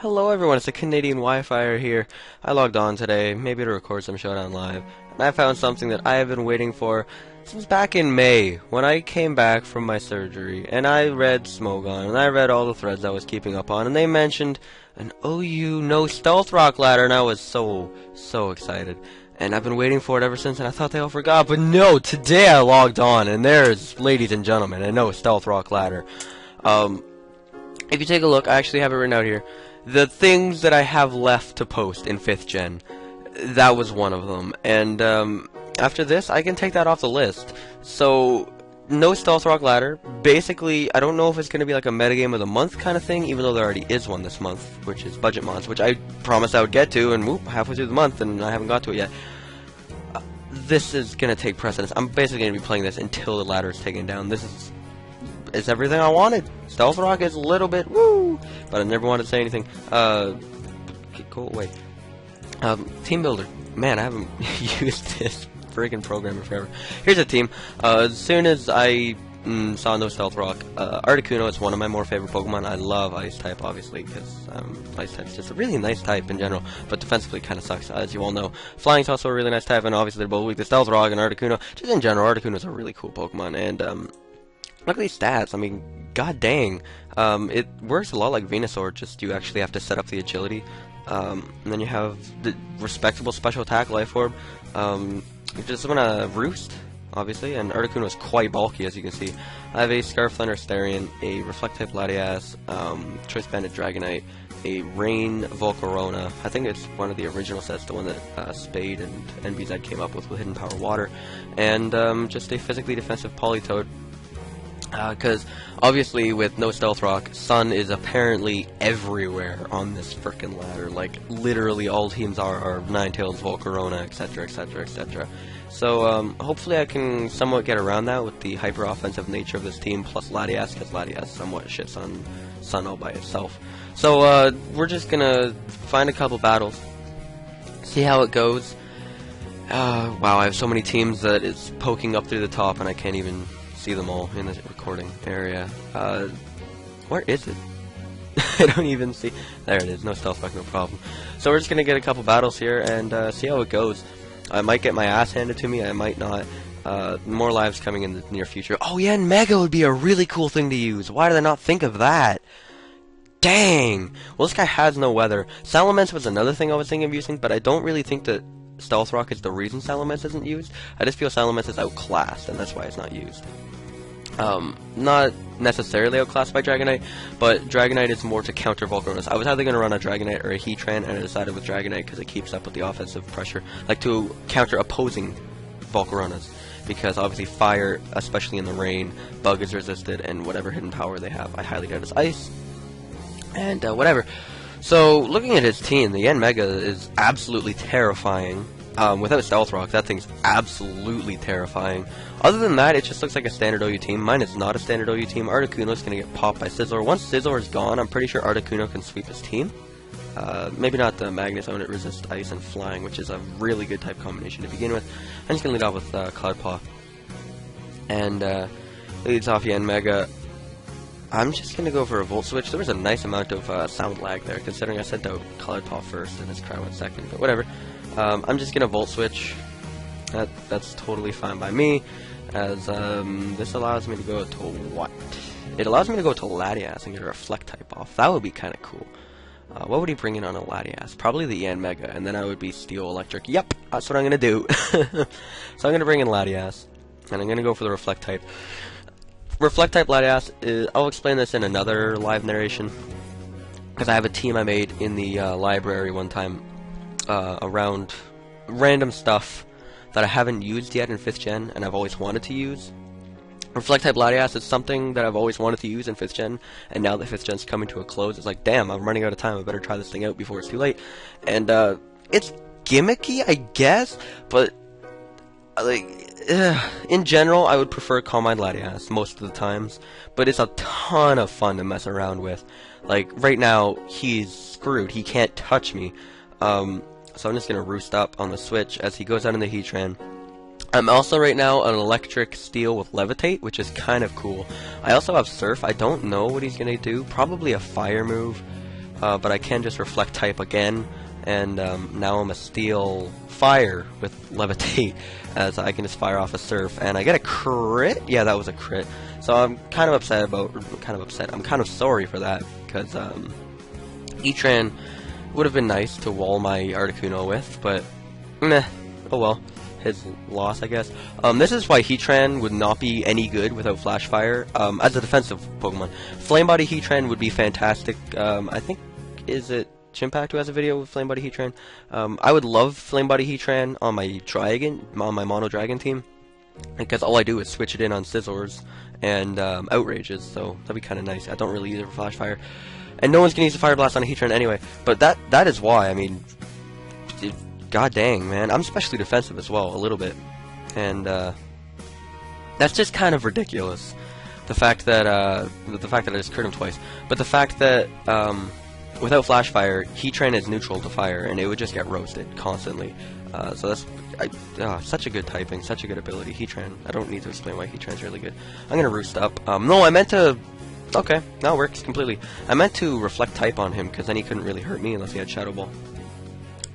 Hello everyone, it's the TheCanadianWifier here. I logged on today, maybe to record some Showdown live, and I found something that I have been waiting for since back in May, when I came back from my surgery, and I read Smogon, and I read all the threads I was keeping up on, and they mentioned an OU no stealth rock ladder, and I was so excited. And I've been waiting for it ever since, and I thought they all forgot, but no, today I logged on, and there's, ladies and gentlemen, a no stealth rock ladder. If you take a look, I actually have it written out here. The things that I have left to post in 5th gen, that was one of them. And after this, I can take that off the list. So, no stealth rock ladder. Basically, I don't know if it's going to be like a metagame of the month kind of thing, even though there already is one this month, which is budget mods, which I promised I would get to, and whoop, halfway through the month, and I haven't got to it yet. This is going to take precedence. I'm basically going to be playing this until the ladder is taken down. This is everything I wanted. Stealth rock is a little bit woo, but I never wanted to say anything. Go away. Team builder. Man, I haven't used this freaking program in forever. Here's a team. As soon as I saw no stealth rock, Articuno is one of my more favorite Pokemon. I love Ice type, obviously, because Ice type is just a really nice type in general, but defensively kind of sucks, as you all know. Flying is also a really nice type, and obviously they're both weak to stealth rock and Articuno. Just in general, Articuno is a really cool Pokemon, and look at these stats. I mean, god dang. It works a lot like Venusaur, just you actually have to set up the agility. And then you have the respectable special attack Life Orb. You just want to Roost, obviously, and Articuno is quite bulky, as you can see. I have a Scarflander Starion, a Reflect-type Latias, Choice Banded Dragonite, a Rain Volcarona. I think it's one of the original sets, the one that Spade and NBZ came up with Hidden Power Water, and just a physically defensive Politoed. Because obviously with no stealth rock, Sun is apparently everywhere on this frickin' ladder. Like literally all teams are Ninetales, Volcarona, etc, etc, etc. So hopefully I can somewhat get around that with the hyper offensive nature of this team, plus Latias, because Latias somewhat shits on Sun all by itself. So we're just gonna find a couple battles, see how it goes. Wow, I have so many teams that it's poking up through the top and I can't even see them all in the recording area. Where is it? I don't even see. There it is. No stealth rock, no problem. So we're just gonna get a couple battles here and see how it goes. I might get my ass handed to me. I might not. More lives coming in the near future. Oh yeah, and Mega would be a really cool thing to use. Why did I not think of that? Dang. Well, this guy has no weather. Salamence was another thing I was thinking of using, but I don't really think that stealth rock is the reason Salamence isn't used. I just feel Salamence is outclassed, and that's why it's not used. Not necessarily outclassed by Dragonite, but Dragonite is more to counter Volcaronas. I was either going to run a Dragonite or a Heatran, and I decided with Dragonite because it keeps up with the offensive pressure, like to counter opposing Volcaronas, because obviously fire, especially in the rain, bug is resisted, and whatever hidden power they have, I highly doubt is ice, and whatever. So, looking at his team, the Mega is absolutely terrifying. Without Stealth Rock, that thing's absolutely terrifying. Other than that, it just looks like a standard OU team. Mine is not a standard OU team. Articuno's going to get popped by Sizzler. Once Sizzler is gone, I'm pretty sure Articuno can sweep his team. Maybe not the Magnus Own It Resist Ice and Flying, which is a really good type combination to begin with. I'm just going to lead off with Cloud Paw. And leads off the Mega. I'm just going to go for a Volt Switch. There was a nice amount of sound lag there, considering I sent out Cloud Paw first and his Cry went second, but whatever. I'm just going to Volt Switch. That's totally fine by me, as this allows me to go to what? It allows me to go to Latias and get a Reflect type off. That would be kind of cool. What would he bring in on a Latias? Probably the Mega, and then I would be Steel Electric. Yep, that's what I'm going to do. So I'm going to bring in Latias, and I'm going to go for the Reflect type. Reflect type Latias is, I'll explain this in another live narration, because I have a team I made in the library one time around random stuff that I haven't used yet in 5th gen, and I've always wanted to use. Reflect type Latias is something that I've always wanted to use in 5th gen, and now that 5th gen's coming to a close, it's like, damn, I'm running out of time, I better try this thing out before it's too late. And it's gimmicky, I guess, but like in general, I would prefer Calm Mind Latias most of the times, but it's a ton of fun to mess around with. Like, right now, he's screwed, he can't touch me. So I'm just going to Roost up on the switch as he goes out in the Heatran. I'm also right now an Electric Steel with Levitate, which is kind of cool. I also have Surf. I don't know what he's going to do. Probably a Fire move. but I can just reflect type again, and now I'm a steal fire with levitate, as I can just fire off a surf, and I get a crit. Yeah, that was a crit. So I'm kind of upset about, I'm kind of sorry for that, because Heatran would have been nice to wall my Articuno with, but meh, oh well. His loss, I guess. This is why Heatran would not be any good without Flash Fire. As a defensive Pokemon, Flame Body Heatran would be fantastic. I think, is it Chimpact who has a video with Flame Body Heatran? I would love Flame Body Heatran on my Mono Dragon team, because all I do is switch it in on Scizors and Outrages, so that'd be kind of nice. I don't really use it for Flash Fire, and no one's gonna use a Fire Blast on a Heatran anyway. But that is why. I mean, god dang, man, I'm especially defensive as well, a little bit, and that's just kind of ridiculous. The fact that I just crit him twice, but the fact that without Flash Fire, Heatran is neutral to fire, and it would just get roasted constantly. So that's such a good typing, such a good ability. Heatran. I don't need to explain why Heatran's really good. I'm gonna roost up. No, I meant to. Okay, that works completely. I meant to reflect type on him, because then he couldn't really hurt me unless he had Shadow Ball.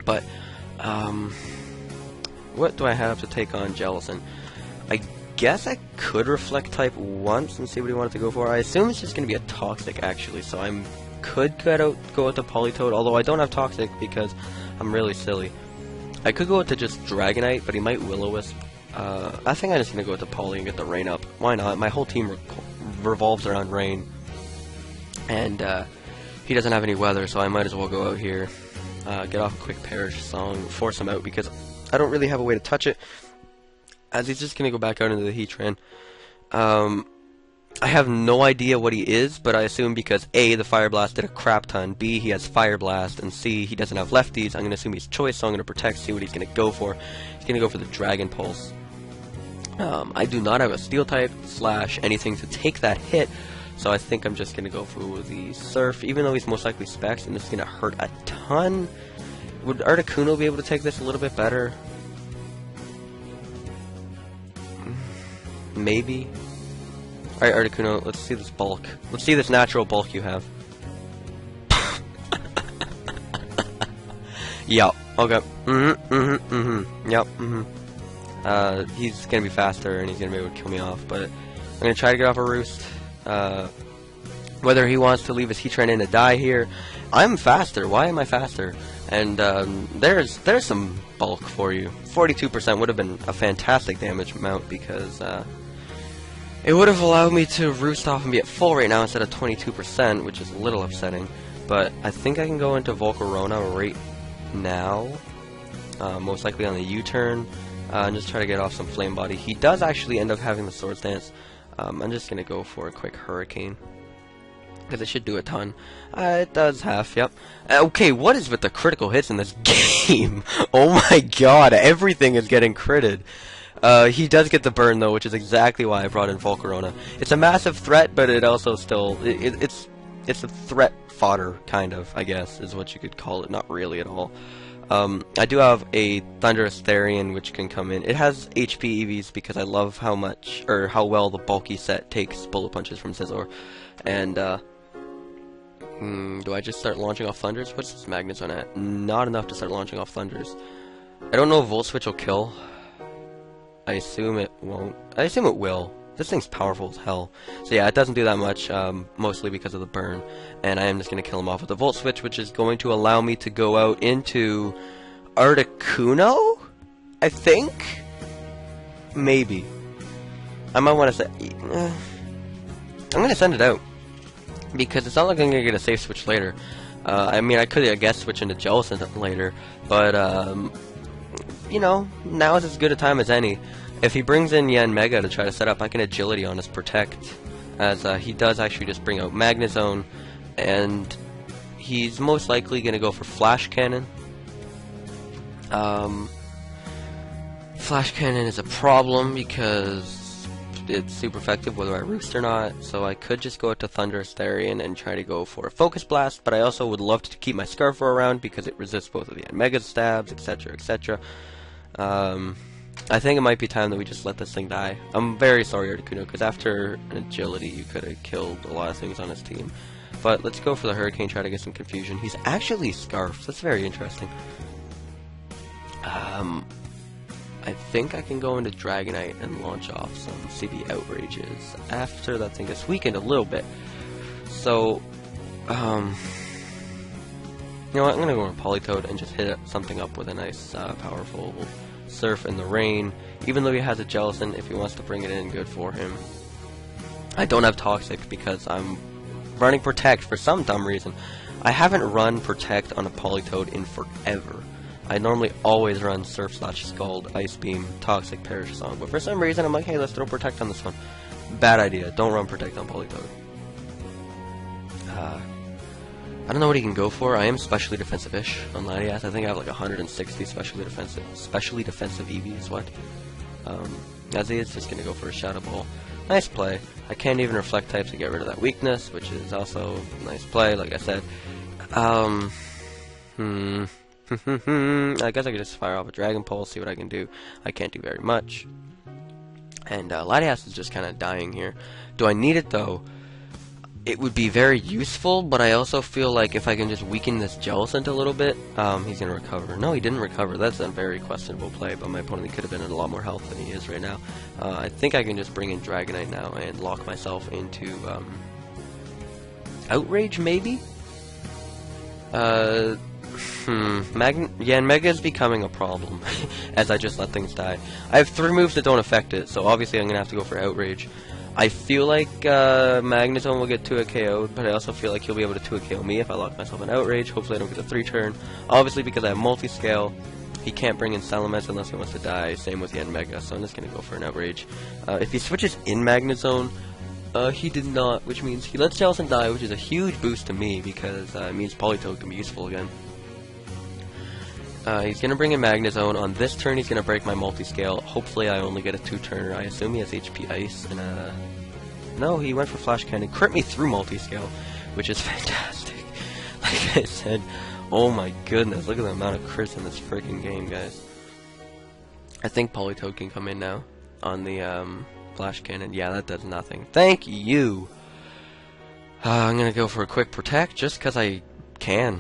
But what do I have to take on Jellicent? I guess I could reflect type once and see what he wanted to go for. I assume it's just going to be a Toxic, actually, so I could go with the Politoed, although I don't have Toxic because I'm really silly. I could go with the just Dragonite, but he might Will-O-Wisp. I think I'm just going to go with the Poly and get the Rain up. Why not? My whole team revolves around Rain, and he doesn't have any weather, so I might as well go out here. Get off a quick Perish Song, force him out, because I don't really have a way to touch it, as he's just going to go back out into the Heatran. I have no idea what he is, but I assume because A, the Fire Blast did a crap ton, B, he has Fire Blast, and C, he doesn't have lefties. I'm going to assume he's Choice, so I'm going to protect, see what he's going to go for. He's going to go for the Dragon Pulse. I do not have a Steel type / anything to take that hit, so I think I'm just going to go for the Surf, even though he's most likely Specs, and this is going to hurt a ton. Would Articuno be able to take this a little bit better? Maybe. Alright, Articuno, let's see this bulk. Let's see this natural bulk you have. Yup, okay. Yep, he's gonna be faster and he's gonna be able to kill me off, but I'm gonna try to get off a Roost. Whether he wants to leave his Heatran in to die here, I'm faster. Why am I faster? And there's some bulk for you. 42% would have been a fantastic damage amount, because it would have allowed me to Roost off and be at full right now instead of 22%, which is a little upsetting. But I think I can go into Volcarona right now, most likely on the U-turn, and just try to get off some Flame Body. He does actually end up having the Swords Dance. I'm just going to go for a quick Hurricane, because it should do a ton. It does half, yep. Okay, what is with the critical hits in this game? Oh my god, everything is getting critted. He does get the burn, though, which is exactly why I brought in Volcarona. It's a massive threat, but it also still... It's a threat fodder, kind of, I guess, is what you could call it. Not really at all. I do have a Thunderous Therian, which can come in. It has HP EVs because I love how well the bulky set takes Bullet Punches from Scizor. And, do I just start launching off Thunders? What's this Magnezone at? Not enough to start launching off Thunders. I don't know if Volt Switch will kill. I assume it won't. I assume it will. This thing's powerful as hell. So yeah, it doesn't do that much, mostly because of the burn. And I am just going to kill him off with the Volt Switch, which is going to allow me to go out into Articuno? I think? Maybe. I might want to say... I'm going to send it out, because it's not like I'm going to get a safe switch later. I mean, I could, I guess, switch into Jellicent later, but, you know, now is as good a time as any. If he brings in Yanmega to try to set up, I can Agility on his Protect, as he does actually just bring out Magnezone, and he's most likely going to go for Flash Cannon. Flash Cannon is a problem because it's super effective whether I Roost or not, so I could just go to Thunderous Therian and try to go for a Focus Blast, but I also would love to keep my Scarfer around because it resists both of the Mega Stabs, etc., etc. I think it might be time that we just let this thing die. I'm very sorry, Articuno, because after an Agility, you could have killed a lot of things on his team. But let's go for the Hurricane, try to get some confusion. He's actually Scarfed. That's very interesting. I think I can go into Dragonite and launch off some CB Outrages after that thing gets weakened a little bit. So, you know what, I'm gonna go with Politoed and just hit something up with a nice, powerful Surf in the Rain. Even though he has a Jellicent, if he wants to bring it in, good for him. I don't have Toxic because I'm running Protect for some dumb reason. I haven't run Protect on a Politoed in forever. I normally always run Surf / Scald, Ice Beam, Toxic, Perish Song, but for some reason I'm like, hey, let's throw Protect on this one. Bad idea. Don't run Protect on Politoed. I don't know what he can go for. I am specially defensive-ish on Latias. I think I have like 160 specially defensive EVs. What? As he is just gonna go for a Shadow Ball. Nice play. I can't even Reflect type to get rid of that weakness, which is also a nice play. Like I said, I guess I could just fire off a Dragon Pulse, see what I can do. I can't do very much. And Latias is just kind of dying here. Do I need it though? It would be very useful, but I also feel like if I can just weaken this Jellicent a little bit, he's going to recover. No, he didn't recover. That's a very questionable play, but my opponent could have been in a lot more health than he is right now. I think I can just bring in Dragonite now and lock myself into Outrage, maybe? Mega is becoming a problem as I just let things die. I have 3 moves that don't affect it, so obviously I'm going to have to go for Outrage. I feel like Magnezone will get 2-hit KO'd, but I also feel like he'll be able to 2-hit KO me if I lock myself in Outrage. Hopefully I don't get a 3-turn. Obviously because I have multi-scale, he can't bring in Salamence unless he wants to die. Same with Yanmega, so I'm just going to go for an Outrage. If he switches in Magnezone, he did not, which means he lets Jellicent die, which is a huge boost to me because it means Politoed can be useful again. He's going to bring in Magnezone. On this turn, he's going to break my multi-scale. Hopefully, I only get a 2-turner. I assume he has HP Ice. And, no, he went for Flash Cannon. Crit me through multi-scale, which is fantastic. Like I said, oh my goodness. Look at the amount of crits in this freaking game, guys. I think Politoed can come in now on the Flash Cannon. Yeah, that does nothing. Thank you. I'm going to go for a quick Protect just because I can.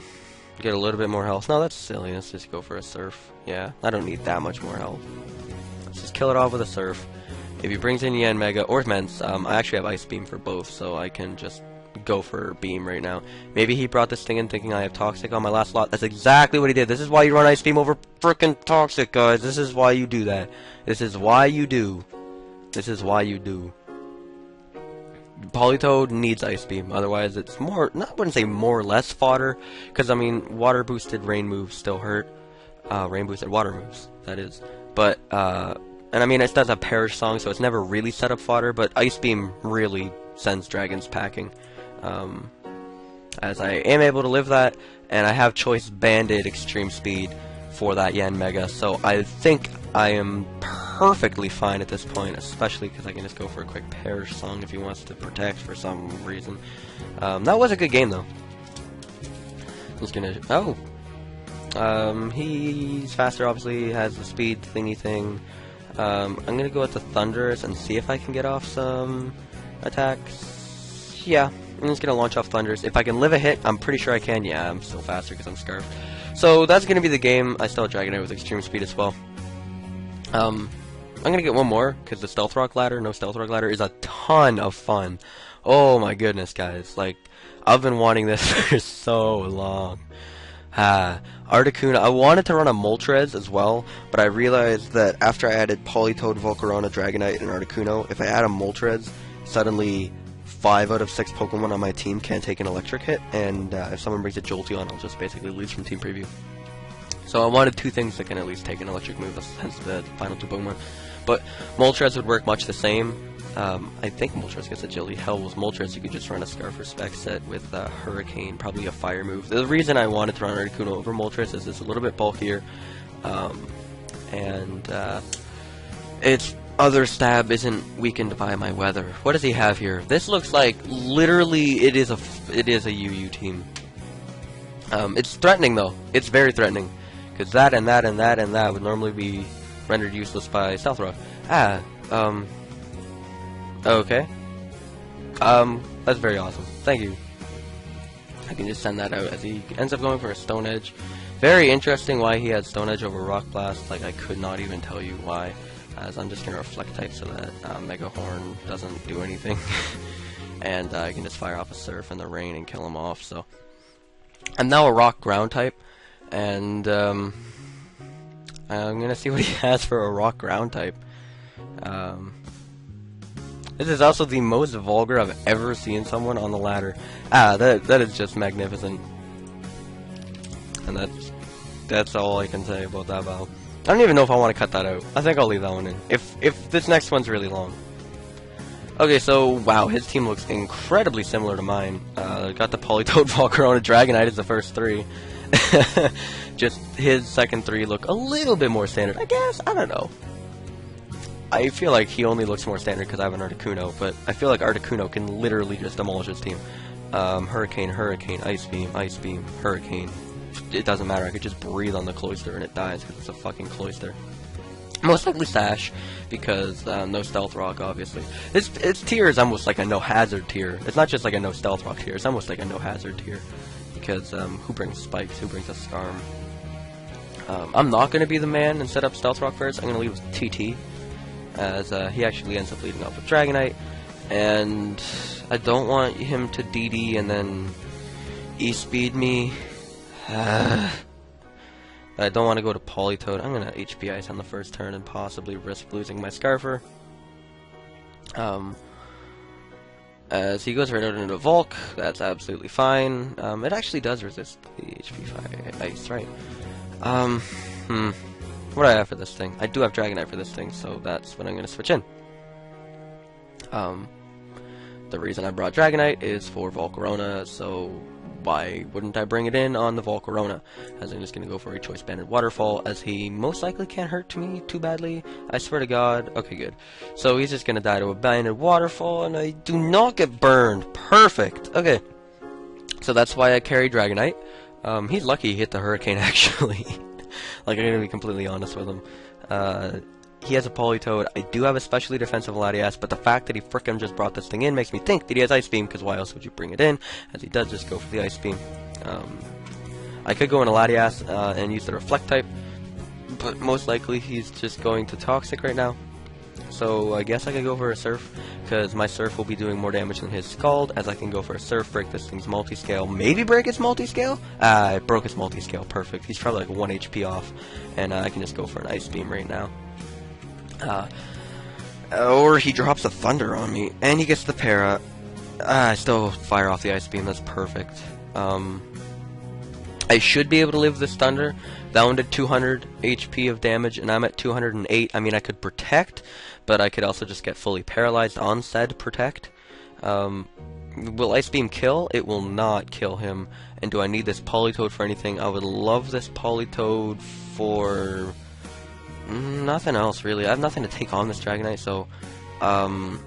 Get a little bit more health. No, that's silly. Let's just go for a Surf. Yeah, I don't need that much more health. Let's just kill it off with a Surf. If he brings in Yanmega or Mence, I actually have Ice Beam for both, so I can just go for Beam right now. Maybe he brought this thing in thinking I have Toxic on my last slot. That's exactly what he did. This is why you run Ice Beam over frickin' Toxic, guys. This is why you do that. This is why you do. This is why you do. Politoed needs Ice Beam, otherwise it's more, I wouldn't say more or less fodder, because I mean, water boosted rain moves still hurt, rain boosted water moves, that is, but, and I mean, it does have Perish Song, so it's never really set up fodder, but Ice Beam really sends dragons packing, as I am able to live that, and I have Choice Banded Extreme Speed for that Yanmega, so I think I am perfectly fine at this point, especially because I can just go for a quick Perish Song if he wants to Protect for some reason. That was a good game, though. He's gonna... Oh! He's faster, obviously, he has the speed thingy thing. I'm gonna go with the Thunderous and see if I can get off some attacks. Yeah, I'm just gonna launch off Thunderous. If I can live a hit, I'm pretty sure I can. Yeah, I'm still faster because I'm Scarfed. So that's gonna be the game. I still have Dragonite with Extreme Speed as well. I'm gonna get one more, because the Stealth Rock Ladder, no Stealth Rock Ladder, is a ton of fun. Oh my goodness, guys. Like, I've been wanting this for so long. Articuno, I wanted to run a Moltres as well, but I realized that after I added Politoed, Volcarona, Dragonite, and Articuno, if I add a Moltres, suddenly 5 out of 6 Pokemon on my team can't take an electric hit, and if someone brings a Jolteon, I'll just basically lose from Team Preview. So I wanted 2 things that can at least take an electric move, hence the final 2 Pokemon. But Moltres would work much the same. I think Moltres gets agility. Hell, with Moltres, you could just run a Scarf or Spec set with Hurricane, probably a Fire move. The reason I wanted to run Articuno over Moltres is it's a little bit bulkier, and its other stab isn't weakened by my weather. What does he have here? This looks like literally it is a UU team. It's threatening though. It's very threatening. Because that and that and that and that would normally be rendered useless by Stealth Rock. Okay. That's very awesome. Thank you. I can just send that out as he ends up going for a Stone Edge. Very interesting why he had Stone Edge over Rock Blast. Like, I could not even tell you why, as I'm just going to Reflect type so that Mega Horn doesn't do anything. And I can just fire off a Surf and the Rain and kill him off. So I'm now a Rock Ground type, and I'm going to see what he has for a Rock Ground type. This is also the most vulgar I've ever seen someone on the ladder. That is just magnificent. And that's all I can say about that battle. I don't even know if I want to cut that out. I think I'll leave that one in. If this next one's really long. Okay, so wow, his team looks incredibly similar to mine. Got the Politoed, Volcarona, Dragonite as the first three. Just his second three look a little bit more standard, I guess. I don't know. I feel like he only looks more standard because I have an Articuno, but I feel like Articuno can literally just demolish his team. Hurricane, Hurricane, Ice Beam, Hurricane. It doesn't matter, I could just breathe on the Cloyster and it dies because it's a fucking Cloyster. Most likely Sash, because no Stealth Rock, obviously. Its tier is almost like a no hazard tier. It's not just like a no Stealth Rock tier, it's almost like a no hazard tier. Because who brings Spikes, who brings a Skarm? I'm not going to be the man and set up Stealth Rock first, I'm going to leave with TT. As he actually ends up leading off with Dragonite, and I don't want him to DD and then E-speed me. I don't want to go to Politoed. I'm going to HP Ice on the first turn and possibly risk losing my Scarfer. As he goes right out into Volk, that's absolutely fine. It actually does resist the HP Ice, right? What do I have for this thing? I do have Dragonite for this thing, so that's what I'm going to switch in. The reason I brought Dragonite is for Volcarona, so why wouldn't I bring it in on the Volcarona? As I'm just going to go for a Choice Banded Waterfall, as he most likely can't hurt me too badly. I swear to God. Okay, good. So he's just going to die to a Banded Waterfall, and I do not get burned. Perfect. Okay. So that's why I carry Dragonite. He's lucky he hit the Hurricane, actually. Like, I'm going to be completely honest with him. He has a Politoed. I do have a specially defensive Latias, but the fact that he frickin' just brought this thing in makes me think that he has Ice Beam, because why else would you bring it in? As he does just go for the Ice Beam. I could go into Latias and use the Reflect type, but most likely he's just going to Toxic right now. So I guess I could go for a Surf, because my Surf will be doing more damage than his Scald, as I can go for a Surf, break this thing's multi-scale, maybe break its multi-scale? It broke its multi-scale, perfect. He's probably like 1 HP off, and I can just go for an Ice Beam right now. Or he drops a Thunder on me, and he gets the Para. I still fire off the Ice Beam, that's perfect. I should be able to live this Thunder. That one did 200 HP of damage, and I'm at 208. I mean, I could Protect, but I could also just get fully paralyzed on said Protect. Will Ice Beam kill? It will not kill him. And do I need this Politoed for anything? I would love this Politoed for nothing else, really. I have nothing to take on this Dragonite, so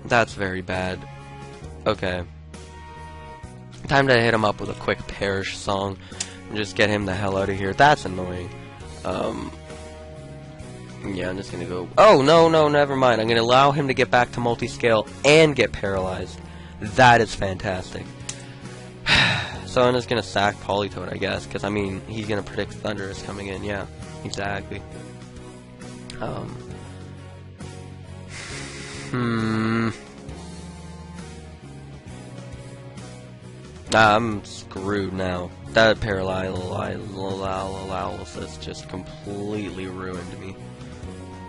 that's very bad. Okay. Time to hit him up with a quick Perish song. And just get him the hell out of here. That's annoying. Yeah, I'm just gonna go... Oh, no, never mind. I'm gonna allow him to get back to multi-scale and get paralyzed. That is fantastic. So I'm just gonna sack Politoed, I guess, because, I mean, he's gonna predict Thunder is coming in. Yeah, exactly. I'm screwed now. That paralysis just completely ruined me.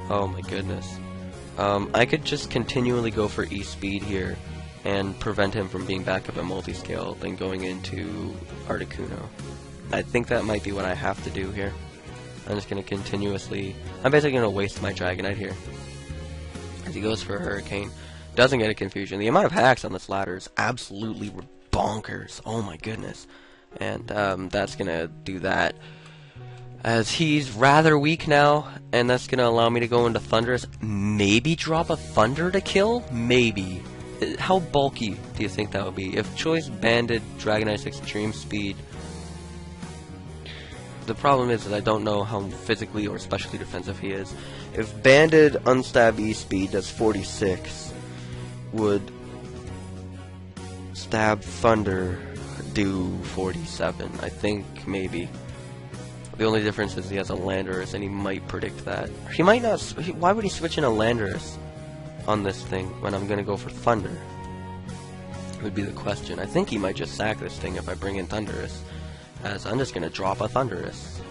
Oh my goodness. I could just continually go for E-Speed here and prevent him from being back up at multi-scale, then going into Articuno. I think that might be what I have to do here. I'm just going to continuously... I'm basically going to waste my Dragonite here. As he goes for a Hurricane. Doesn't get a Confusion. The amount of hacks on this ladder is absolutely bonkers. Oh my goodness. And that's going to do that. As he's rather weak now, and that's going to allow me to go into Thunderous. Maybe drop a Thunder to kill? Maybe. How bulky do you think that would be? If Choice Banded Dragonite's Extreme Speed... The problem is that I don't know how physically or specially defensive he is. If Banded Unstab E-Speed does 46, would Stab Thunder... do 47. I think maybe. The only difference is he has a Landorus, and he might predict that. He might not. Why would he switch in a Landorus on this thing when I'm gonna go for Thunder? Would be the question. I think he might just sack this thing if I bring in Thundurus, as I'm just gonna drop a Thundurus.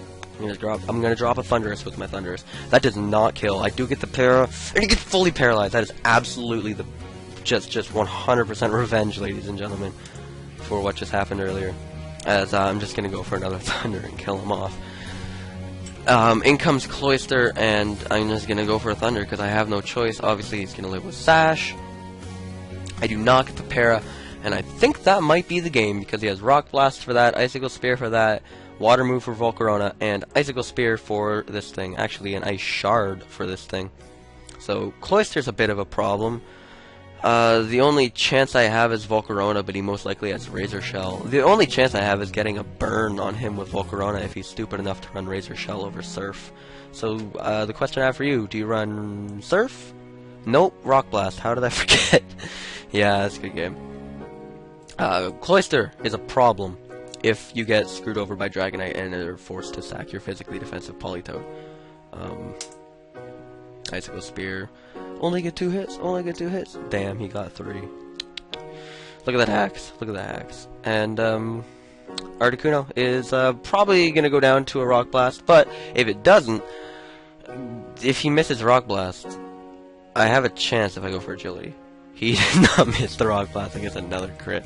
I'm gonna drop a Thundurus with my Thundurus. That does not kill. I do get the para, and he gets fully paralyzed. That is absolutely the just 100% revenge, ladies and gentlemen, for what just happened earlier. As I'm just gonna go for another Thunder and kill him off. In comes Cloyster, and I'm just gonna go for a Thunder because I have no choice. Obviously, he's gonna live with Sash. I do not get the para, and I think that might be the game because he has Rock Blast for that, Icicle Spear for that, Water Move for Volcarona, and Icicle Spear for this thing. Actually, an Ice Shard for this thing. So Cloyster's a bit of a problem. The only chance I have is Volcarona, but he most likely has Razor Shell. The only chance I have is getting a burn on him with Volcarona if he's stupid enough to run Razor Shell over Surf. So, the question I have for you, do you run Surf? Nope, Rock Blast. How did I forget? Yeah, that's a good game. Cloyster is a problem if you get screwed over by Dragonite and are forced to sack your physically defensive Politoed. Icicle Spear. Only get 2 hits. Only get 2 hits. Damn, he got 3. Look at that hacks. Look at that hacks. And Articuno is probably gonna go down to a Rock Blast. But if it doesn't, if he misses Rock Blast, I have a chance if I go for Agility. He did not miss the Rock Blast. I guess another crit.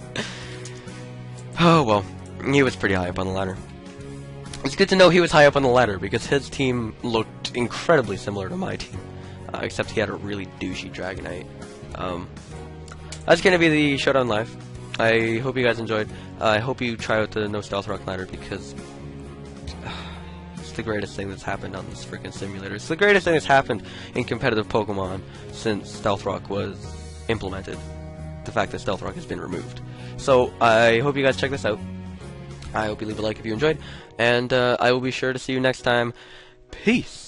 Oh well, he was pretty high up on the ladder. It's good to know he was high up on the ladder because his team looked incredibly similar to my team. Except he had a really douchey Dragonite. That's gonna be the Showdown Live. I hope you guys enjoyed. I hope you try out the No Stealth Rock ladder because it's the greatest thing that's happened on this freaking simulator. It's the greatest thing that's happened in competitive Pokemon since Stealth Rock was implemented. The fact that Stealth Rock has been removed. So I hope you guys check this out. I hope you leave a like if you enjoyed, and I will be sure to see you next time. Peace.